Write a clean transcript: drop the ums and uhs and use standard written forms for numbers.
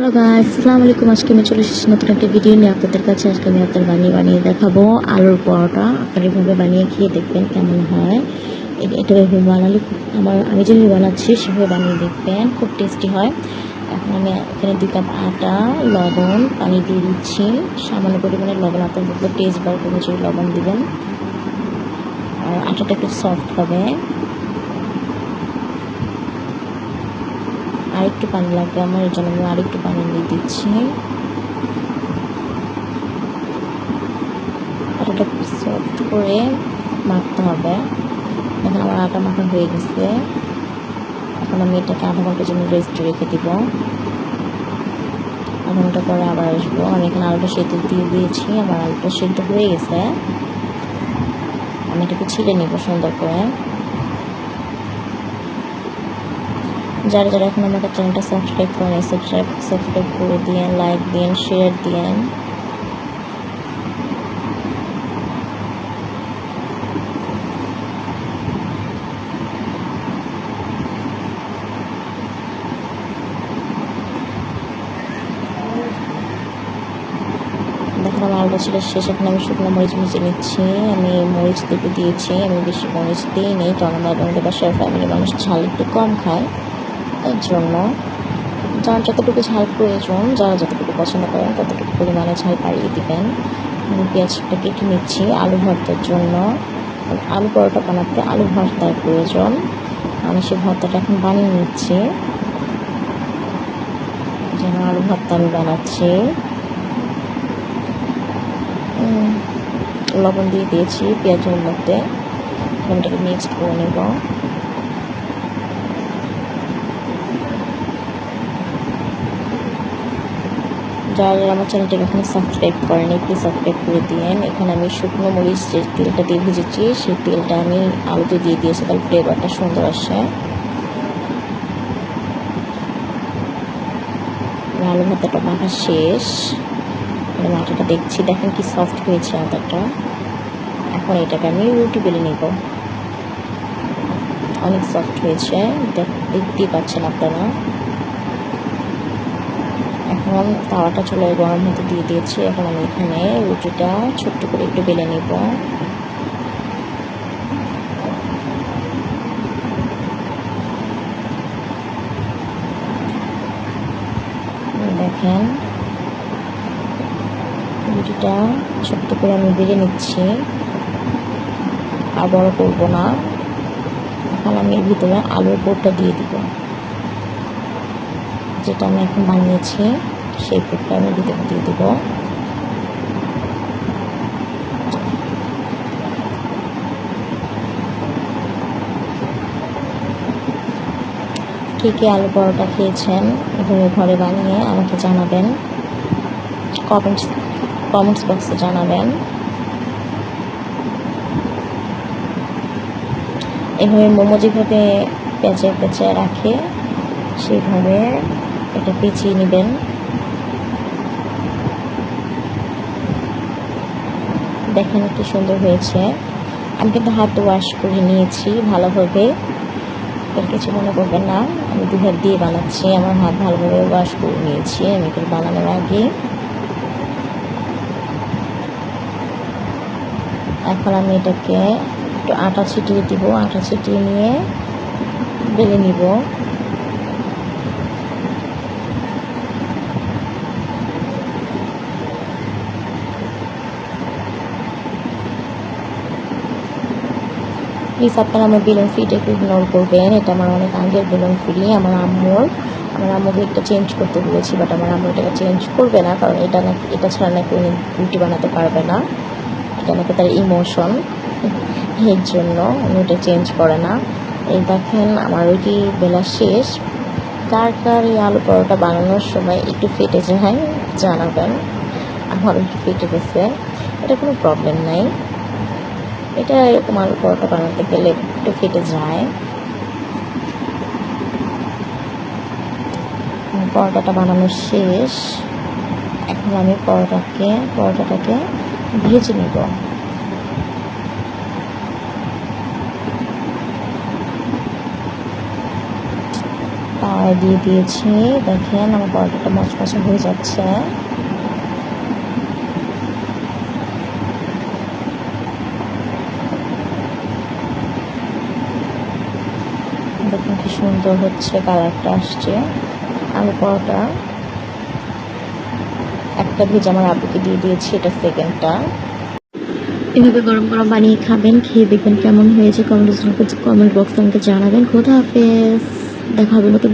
Hello guys, আসসালামু আলাইকুম। আজকে আমি চলে এসেছি নতুন একটা ভিডিও নিয়ে আপনাদের কাছে। আজকে আমি আপনাদের বানিয়ে দেখাবো আলুর পরোটা। আপনারা এভাবে বানিয়ে খেয়ে দেখবেন কেমন হয়। এটা এভাবে বানালে আমি যেভাবে বানাচ্ছি সেভাবে বানিয়ে দেখবেন, খুব টেস্টি হয়। এখন আমি এখানে 2 কাপ আটা, লবণ, পানি দিয়ে দিচ্ছি। সামান্য পরিমাণে লবণ, আপনাদের টেস্ট বার অনুযায়ী লবণ দিবেন। আর আটাটা একটু সফট হবে। আরেকটু পানি লাগবে আমার, এর জন্য আমি আরেকটু পানি দিয়ে দিচ্ছি। আটাটা সফট করে মাখতে হবে। এখন আমার আটা মাখা হয়ে গেছে। এখন আমি এটাকে আধা ঘন্টার জন্য রেস্ট রেখে দিব। আধা ঘন্টা পরে আবার আসবো। আমি এখানে আলুটা সেদ্ধ দিয়ে দিয়েছি, আমার আলুটা সেদ্ধ হয়ে গেছে। আমি এটাকে ছিলে নিব সুন্দর করে। যারা যারা এখন আমাকে চ্যানেলটা সাবস্ক্রাইব করেন, সাবস্ক্রাইব করে দিন, লাইক দিন, শেয়ার দিন। দেখেন আমার আলুটা ছিল শেষ। এখন আমি শুকনো মরিচ মিশে নিচ্ছি। আমি মরিচ দিয়েছি, আমি বেশি মরিচ দিই নেই, কারণ আমাদের বাসার ফ্যামিলি মানুষ ঝাল একটু কম খায়। এর জন্য যার যতটুকু ঝাল প্রয়োজন, যারা যতটুকু পছন্দ করেন ততটুকু পরিমাণে ঝাল বাড়িয়ে দিবেন। আমি পেঁয়াজটা কেটে নিচ্ছি আলু ভর্তার জন্য। আলু পরোটা বানাতে আলু ভর্তার প্রয়োজন। আমি সেই ভর্তাটা এখন বানিয়ে নিচ্ছি। যেন আলু ভর্তা আমি বানাচ্ছি। লবণ দিয়ে দিয়েছি পেঁয়াজের মধ্যে। এটাকে মিক্সড করে নেব। যারা যারা আমার চ্যানেলটাকে এখানে সাবস্ক্রাইব করেন, একটু সাবস্ক্রাইব করে দিয়েন। এখানে আমি শুকনো মরিচ যে তেলটা দিয়ে ভেজেছি সেই তেলটা আমি আলুতে দিয়ে দিয়েছি, তাহলে ফ্লেভারটা সুন্দর আসে। আলু ভাতাটা মাখা শেষ। আমি আটাটা দেখছি, দেখেন কি সফট হয়েছে আটাটা। এখন এটাকে আমি রুটি বেলে নেব। অনেক সফট হয়েছে, দেখতেই পাচ্ছেন আপনারা। এখন তাওয়াটা চুলায় গরম হতে দিয়ে দিয়েছি। এখন আমি এখানে রুটিটা ছোট্ট করে একটু বেলে নেব। দেখেন রুটিটা ছোট্ট করে আমি বেলে নিচ্ছি, আর বড় করবো না। এখন আমি এর ভিতরে আলুর পুরটা দিয়ে দিব, যেটা আমি এখন বানিয়েছি সেই পুরটা আমি ভিতরে দিয়ে দিব। কে কে আলু পরোটা খেয়েছেন এভাবে ঘরে বানিয়ে আমাকে জানাবেন, কমেন্টস বক্সে জানাবেন। এভাবে মোমো যেভাবে পেঁচে রাখে সেইভাবে এটা পেঁচিয়ে নেবেন। দেখেন কি সুন্দর হয়েছে। আমি কিন্তু হাত ওয়াশ করে নিয়েছি ভালোভাবে, এর কিছু মনে করবেন না। আমি 2 হাত দিয়ে বানাচ্ছি, আমার হাত ভালোভাবে ওয়াশ করে নিয়েছি আমি এটা বানানোর আগে। এখন আমি এটাকে একটু আটা ছিটিয়ে দিব। আটা ছিটিয়ে নিয়ে বেলে নিব। প্লিজ আপনারা আমার বেলুন ফ্রিটাকে ইগনোর করবেন। এটা আমার অনেক আগের বেলুন ফ্রি, আমার আম্মুকে একটা চেঞ্জ করতে বলেছি, বাট আমার আম্মু এটাকে চেঞ্জ করবে না, কারণ এটা ছাড়া নাকি উনি রুটি বানাতে পারবে না। এটা নাকি তার ইমোশন, এর জন্য উনি এটা চেঞ্জ করে না। এই দেখেন আমার রুটি বেলা শেষ। কার কার এই আলু পরোটা বানানোর সময় একটু ফেটে যায় জানাবেন। আমার একটু ফেটে গেছে, এটা কোনো প্রবলেম নাই। এটা এরকম আলু পরোটা বানাতে গেলে একটু ফেটে যায়। পরোটাটা বানানো শেষ। এখন আমি পরোটাটাকে ভেজে নেব। তাওয়ায় দিয়ে দিয়েছি। দেখেন আমার পরোটাটা মচমচে হয়ে যাচ্ছে। দেখুন কি সুন্দর হচ্ছে, কালারটা আসছে। আমি পরোটা একটা ভেজে আমার আব্বুকে দিয়ে দিয়েছি, এটা সেকেন্ডটা। এভাবে গরম গরম বানিয়ে খাবেন, খেয়ে দেখবেন কেমন হয়েছে। কমেন্ট বক্সে আমাকে জানাবেন। খোদা হাফেজ, দেখা হবে নতুন